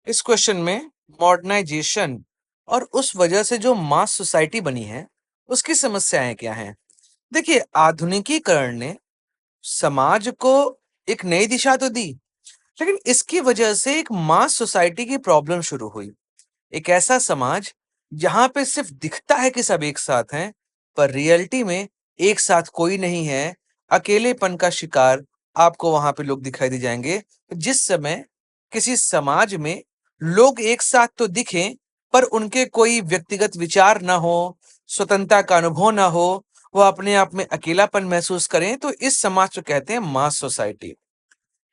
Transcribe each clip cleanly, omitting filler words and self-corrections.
इस क्वेश्चन में मॉडर्नाइजेशन और उस वजह से जो मास सोसाइटी बनी है, उसकी समस्याएं क्या हैं? देखिए, आधुनिकीकरण ने समाज को एक नई दिशा तो दी, लेकिन इसकी वजह से एक मास सोसाइटी की प्रॉब्लम शुरू हुई। एक ऐसा समाज जहां पे सिर्फ दिखता है कि सब एक साथ हैं, पर रियलिटी में एक साथ कोई नहीं है। अकेलेपन का शिकार आपको वहां पे लोग दिखाई दे जाएंगे। जिस समय किसी समाज में लोग एक साथ तो दिखें, पर उनके कोई व्यक्तिगत विचार ना हो, स्वतंत्रता का अनुभव ना हो, वो अपने आप में अकेलापन महसूस करें, तो इस समाज को कहते हैं मास सोसाइटी।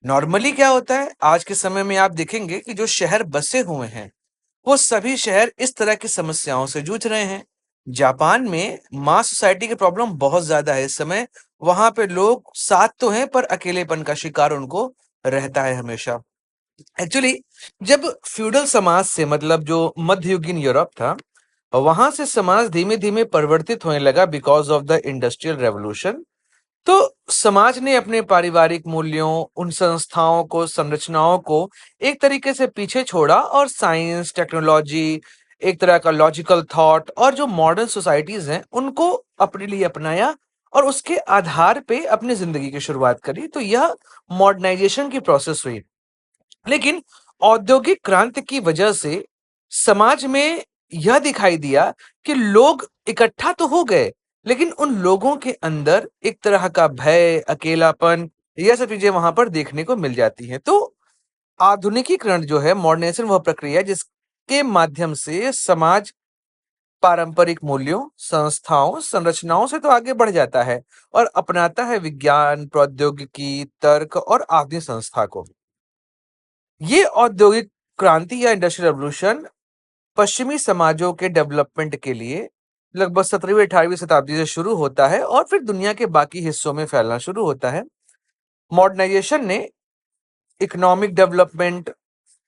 नॉर्मली क्या होता है, आज के समय में आप देखेंगे कि जो शहर बसे हुए हैं, वो सभी शहर इस तरह की समस्याओं से जूझ रहे हैं। जापान में मास सोसाइटी की प्रॉब्लम बहुत ज्यादा है इस समय। वहां पे लोग साथ तो हैं, पर अकेलेपन का शिकार उनको रहता है हमेशा। एक्चुअली, जब फ्यूडल समाज से मतलब जो मध्ययुगीन यूरोप था, वहां से समाज धीमे धीमे परिवर्तित होने लगा because of the industrial revolution. तो समाज ने अपने पारिवारिक मूल्यों, उन संस्थाओं को, संरचनाओं को एक तरीके से पीछे छोड़ा और साइंस, टेक्नोलॉजी, एक तरह का लॉजिकल थॉट और जो मॉडर्न सोसाइटीज हैं, उनको अपने लिए अपनाया और उसके आधार पे अपनी जिंदगी की शुरुआत करी। तो यह मॉडर्नाइजेशन की प्रोसेस हुई। लेकिन औद्योगिक क्रांति की वजह से समाज में यह दिखाई दिया कि लोग इकट्ठा तो हो गए, लेकिन उन लोगों के अंदर एक तरह का भय, अकेलापन, यह सब चीजें वहां पर देखने को मिल जाती हैं। तो आधुनिकीकरण जो है, मॉडर्नाइजेशन, वह प्रक्रिया है जिसके माध्यम से समाज पारंपरिक मूल्यों, संस्थाओं, संरचनाओं से तो आगे बढ़ जाता है और अपनाता है विज्ञान, प्रौद्योगिकी, तर्क और आधुनिक संस्था को। ये औद्योगिक क्रांति या इंडस्ट्रियल रेवोल्यूशन पश्चिमी समाजों के डेवलपमेंट के लिए लगभग 17वीं 18वीं शताब्दी से शुरू होता है और फिर दुनिया के बाकी हिस्सों में फैलना शुरू होता है। मॉडर्नाइजेशन ने इकोनॉमिक डेवलपमेंट,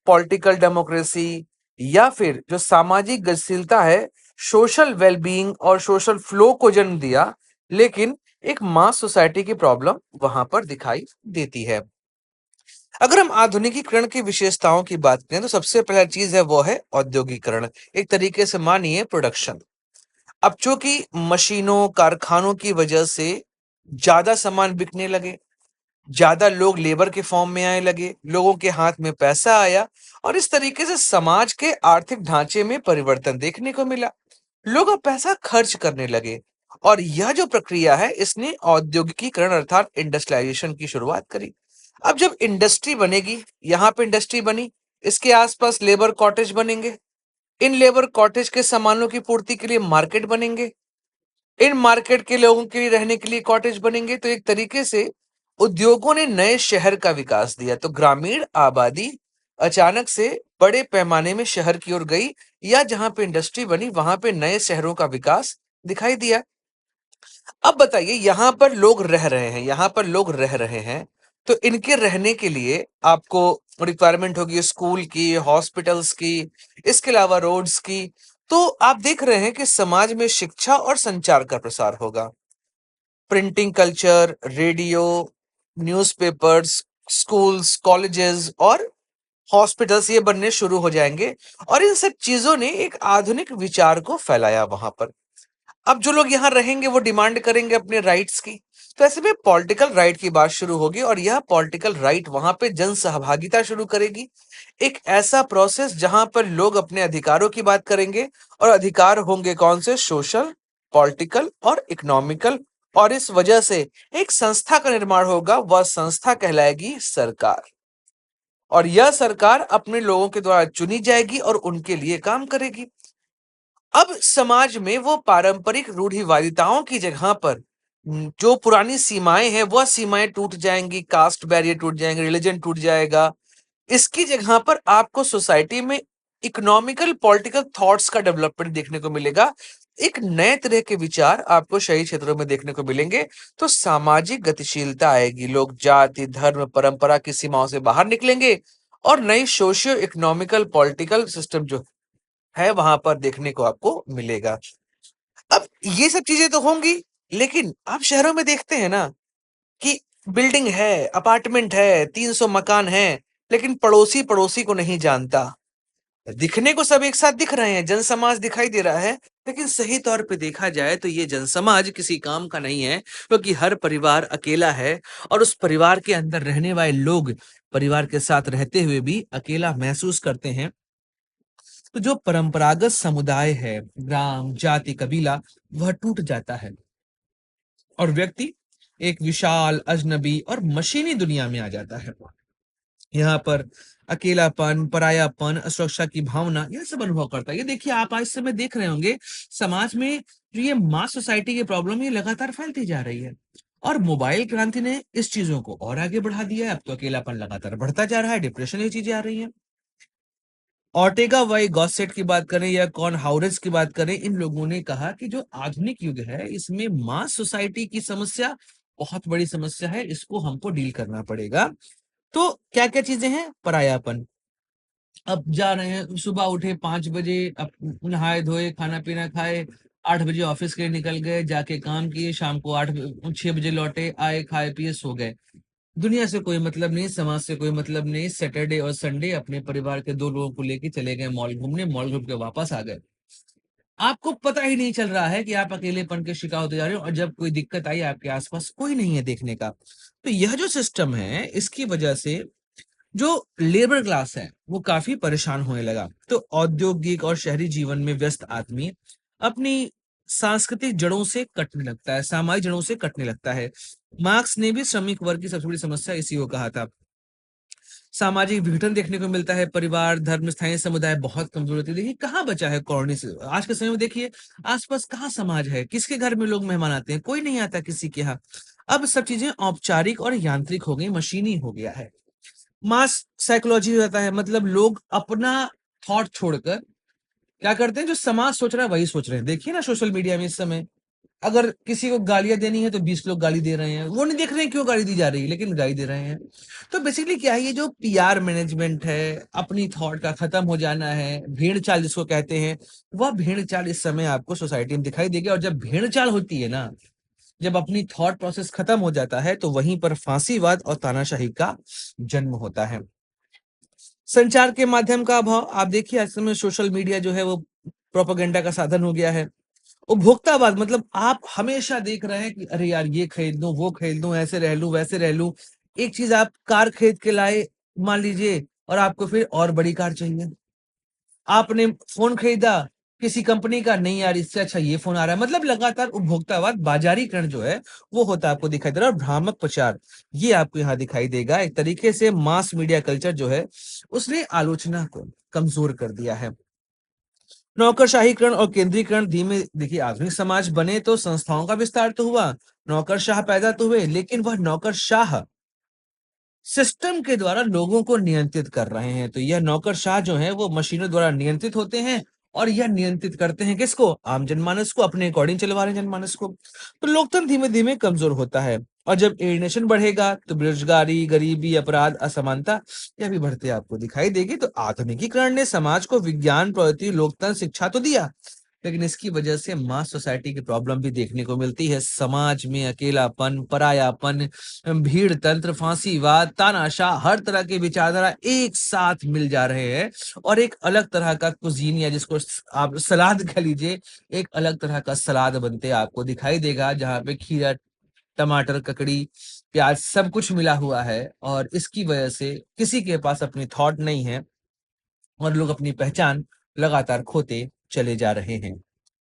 पॉलिटिकल डेमोक्रेसी या फिर जो सामाजिक गतिशीलता है, सोशल वेलबीइंग और सोशल फ्लो को जन्म दिया, लेकिन एक मास सोसाइटी की प्रॉब्लम वहां पर दिखाई देती है। अगर हम आधुनिकीकरण की विशेषताओं की बात करें, तो सबसे पहला चीज है वो है औद्योगिकरण। एक तरीके से मानिए प्रोडक्शन। अब चूंकि मशीनों, कारखानों की वजह से ज्यादा सामान बिकने लगे, ज्यादा लोग लेबर के फॉर्म में आने लगे, लोगों के हाथ में पैसा आया और इस तरीके से समाज के आर्थिक ढांचे में परिवर्तन देखने को मिला। लोग अब पैसा खर्च करने लगे और यह जो प्रक्रिया है, इसने औद्योगिकीकरण अर्थात इंडस्ट्रियलाइजेशन की शुरुआत करी। अब जब इंडस्ट्री बनेगी, यहाँ पे इंडस्ट्री बनी, इसके आसपास लेबर कॉटेज बनेंगे, इन लेबर कॉटेज के सामानों की पूर्ति के लिए मार्केट बनेंगे, इन मार्केट के लोगों के लिए रहने के लिए कॉटेज बनेंगे। तो एक तरीके से उद्योगों ने नए शहर का विकास दिया। तो ग्रामीण आबादी अचानक से बड़े पैमाने में शहर की ओर गई, या जहां पे इंडस्ट्री बनी वहां पे नए शहरों का विकास दिखाई दिया। अब बताइए, यहाँ पर लोग रह रहे हैं, तो इनके रहने के लिए आपको रिक्वायरमेंट होगी स्कूल की, हॉस्पिटल्स की, इसके अलावा रोड्स की। तो आप देख रहे हैं कि समाज में शिक्षा और संचार का प्रसार होगा। Printing culture, radio, newspapers, schools, colleges और हॉस्पिटल्स ये बनने शुरू हो जाएंगे और इन सब चीजों ने एक आधुनिक विचार को फैलाया वहां पर। अब जो लोग यहाँ रहेंगे वो डिमांड करेंगे अपने राइट्स की। तो ऐसे में पॉलिटिकल राइट की बात शुरू होगी और यह पॉलिटिकल राइट वहां पे जन सहभागिता शुरू करेगी। एक ऐसा प्रोसेस जहां पर लोग अपने अधिकारों की बात करेंगे और अधिकार होंगे कौन से, सोशल, पॉलिटिकल और इकोनॉमिकल। और इस वजह से एक संस्था का निर्माण होगा, वह संस्था कहलाएगी सरकार। और यह सरकार अपने लोगों के द्वारा चुनी जाएगी और उनके लिए काम करेगी। अब समाज में वो पारंपरिक रूढ़िवादिताओं की जगह पर जो पुरानी सीमाएं हैं, वह सीमाएं टूट जाएंगी, कास्ट बैरियर टूट जाएंगे, रिलीजन टूट जाएगा। इसकी जगह पर आपको सोसाइटी में इकोनॉमिकल, पॉलिटिकल थॉट्स का डेवलपमेंट देखने को मिलेगा। एक नए तरह के विचार आपको शहरी क्षेत्रों में देखने को मिलेंगे। तो सामाजिक गतिशीलता आएगी, लोग जाति, धर्म, परंपरा की सीमाओं से बाहर निकलेंगे और नई सोशियो इकोनॉमिकल पॉलिटिकल सिस्टम जो है वहां पर देखने को आपको मिलेगा। अब ये सब चीजें तो होंगी, लेकिन आप शहरों में देखते हैं ना कि बिल्डिंग है, अपार्टमेंट है, 300 मकान है, लेकिन पड़ोसी पड़ोसी को नहीं जानता। दिखने को सब एक साथ दिख रहे हैं, जनसमाज दिखाई दे रहा है, लेकिन सही तौर पे देखा जाए तो ये जनसमाज किसी काम का नहीं है, क्योंकि हर परिवार अकेला है और उस परिवार के अंदर रहने वाले लोग परिवार के साथ रहते हुए भी अकेला महसूस करते हैं। तो जो परंपरागत समुदाय है, ग्राम, जाति, कबीला, वह टूट जाता है और व्यक्ति एक विशाल, अजनबी और मशीनी दुनिया में आ जाता है। यहाँ पर अकेलापन, परायापन, असुरक्षा की भावना, यह सब अनुभव करता है। ये देखिए, आप आज समय देख रहे होंगे, समाज में जो ये मास सोसाइटी की प्रॉब्लम ये लगातार फैलती जा रही है और मोबाइल क्रांति ने इस चीज़ों को और आगे बढ़ा दिया है। अब तो अकेलापन लगातार बढ़ता जा रहा है, डिप्रेशन ये चीज़ें आ रही हैं। ऑर्टेगा वाई गॉसेट की बात करें या कॉन हाउरेस की बात करें, इन लोगों ने कहा कि जो आधुनिक युग है, इसमें मास सोसाइटी की समस्या बहुत बड़ी समस्या है, इसको हमको डील करना पड़ेगा। तो क्या-क्या चीज़ें हैं? परायापन। अब जा रहे हैं, सुबह उठे 5 बजे, नहाए-धोए, खाना-पीना खाए, 8 बजे ऑफिस के लिए निकल गए, जाके काम किए, शाम को 6 बजे लौटे, आए, खाए-पिए, सो गए। दुनिया से कोई मतलब नहीं, समाज से कोई मतलब नहीं, सैटरडे और संडे अपने परिवार के 2 लोगों को लेके चले गए मॉल घूमने, मॉल घूम के वापस आ गए। आपको पता ही नहीं चल रहा है कि आप अकेलेपन के शिकार होते जा रहे हो और जब कोई दिक्कत आई, आपके आस-पास कोई नहीं है देखने का। तो यह जो सिस्टम है, इसकी वजह से जो लेबर क्लास है, वो काफ़ी परेशान होने लगा। तो औद्योगिक और शहरी जीवन में व्यस्त आदमी अपनी सांस्कृतिक जड़ों से कटने लगता है, सामाजिक जड़ों से कटने लगता है। मार्क्स ने भी श्रमिक वर्ग की सबसे बड़ी समस्या इसी को कहा था। सामाजिक विघटन देखने को मिलता है, परिवार, धर्म, स्थानीय समुदाय बहुत कमज़ोर होते हैं। देखिए, कहाँ बचा है कॉलोनी से आज के समय में देखिए, आस-पास कहाँ समाज है? किसके घर में लोग मेहमान आते हैं? कोई नहीं आता किसी के यहाँ। अब सब चीज़ें औपचारिक और यांत्रिक हो गई, मशीनी हो गया है। मास साइकोलॉजी हो जाता है, मतलब लोग अपना थॉट छोड़कर क्या करते हैं, जो समाज सोच रहा है वही सोच रहे हैं। देखिए ना सोशल मीडिया में इस समय अगर किसी को गालियाँ देनी है तो 20 लोग गाली दे रहे हैं। वो नहीं देख रहे हैं क्यों गाली दी जा रही है, लेकिन गाली दे रहे हैं। तो बेसिकली क्या है, ये जो पीआर मैनेजमेंट है, अपनी थॉट का खत्म हो जाना है, भेड़-चाल जिसको कहते हैं, वह भेड़-चाल इस समय आपको सोसाइटी में दिखाई देगी और जब भेड़-चाल होती है ना, जब अपनी थॉट प्रोसेस खत्म हो जाता है, तो वहीं पर फांसीवाद और तानाशाही का जन्म होता है। संचार के माध्यम का अभाव, आप देखिए आज समय सोशल मीडिया जो है वो प्रोपेगेंडा का साधन हो गया है। उपभोक्तावाद, मतलब आप हमेशा देख रहे हैं कि अरे यार ये खरीद लूँ, वो खरीद लूँ, ऐसे रह लूँ, वैसे रह लूँ। एक चीज़ आप कार खरीद के लाए, मान लीजिए, और आपको फिर और बड़ी कार चाहिए। आपने फ़ोन खरीदा किसी कंपनी का, नहीं यार इससे अच्छा ये फ़ोन आ रहा है। मतलब लगातार उपभोक्तावाद, बाज़ारीकरण जो है वो होता आपको दिखाई दे रहा है और भ्रामक प्रचार, ये आपको यहाँ दिखाई देगा। एक तरीके से मास मीडिया कल्चर जो है, उसने आलोचना को कमज़ोर कर दिया है। नौकरशाहीकरण और केंद्रीकरण धीमे, देखिए आधुनिक समाज बने तो संस्थाओं का विस्तार तो हुआ, नौकरशाह पैदा तो हुए, लेकिन वह नौकरशाह सिस्टम के द्वारा लोगों को नियंत्रित कर रहे हैं। तो यह नौकरशाह जो हैं वो मशीनों द्वारा नियंत्रित होते हैं और यह नियंत्रित करते हैं किसको? आम जनमानस को, अपने अकॉर्डिंग चलवा रहे हैं जनमानस को। तो लोकतंत्र धीमे-धीमे कमज़ोर होता है और जब एलियनेशन बढ़ेगा तो बेरोजगारी, गरीबी, अपराध, असमानता, यह भी बढ़ते आपको दिखाई देगी। तो आधुनिकीकरण ने समाज को विज्ञान, प्रगति, लोकतंत्र, शिक्षा तो दिया, लेकिन इसकी वजह से मास सोसाइटी की प्रॉब्लम भी देखने को मिलती है। समाज में अकेलापन, परायापन, भीड़ तंत्र, फांसीवाद, तानाशाह, हर तरह के विचारधारा एक साथ मिल जा रहे हैं और एक अलग तरह का कुज़ीन, या जिसको आप सलाद कह लीजिए, एक अलग तरह का सलाद बनते आपको दिखाई देगा, जहाँ पे खीरा, टमाटर, ककड़ी, प्याज सब कुछ मिला हुआ है और इसकी वजह से किसी के पास अपनी थॉट नहीं है और लोग अपनी पहचान लगातार खोते चले जा रहे हैं।